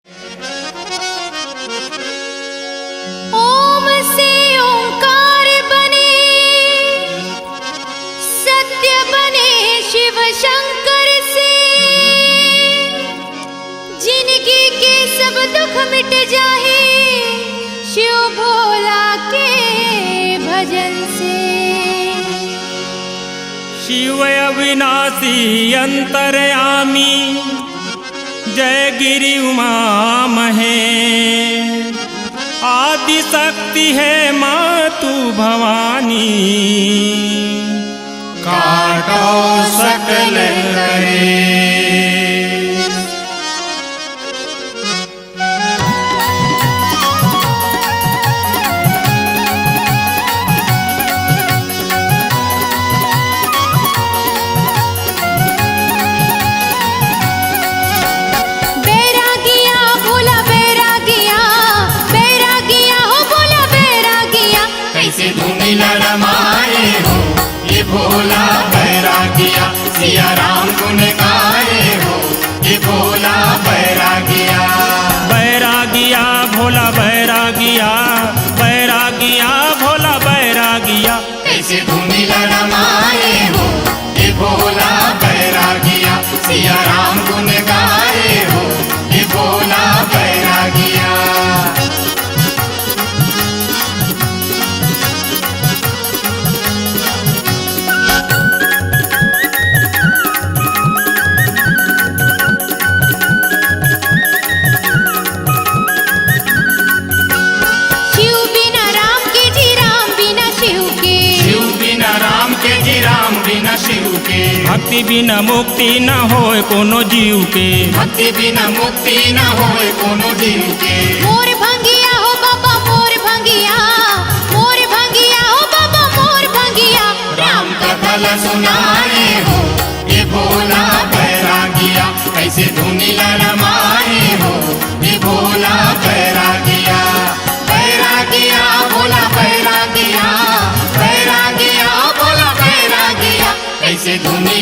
ओम से ओंकार बने, सत्य बने शिव शंकर से, जिनकी के सब दुख मिट जाए शिव भोला के भजन से। शिव अविनाशी अंतर्यामी, जय गिरि उमा महेश, आदि शक्ति है माँ तू भवानी, काटो सकल करे। रमाए हो ये भोला बैरागिया, सिया राम गुन गाए हो ये भोला बैरागिया। बैरागिया भोला बैरागिया, बैरागिया भोला बैरागिया, कैसे धूमिल रमाए हो ये भोला बैरागिया, सिया राम गुन गाए हो ये भोला बैरागिया। भक्ति बिना मुक्ति न होए कोनो जीव के, भक्ति बिना मुक्ति न होए कोनो जीव के। मोर भंगिया हो बाबा मोर भंगिया, मोर भंगिया हो बाबा मोर भंगिया, राम कथल सुनाए हो ये भोला बैरागिया, कैसे धुनी रमाए हो ये भोला बैरागिया। बैरागिया भोला बैरागिया, बैरागिया भोला बैरागिया, कैसे धुनी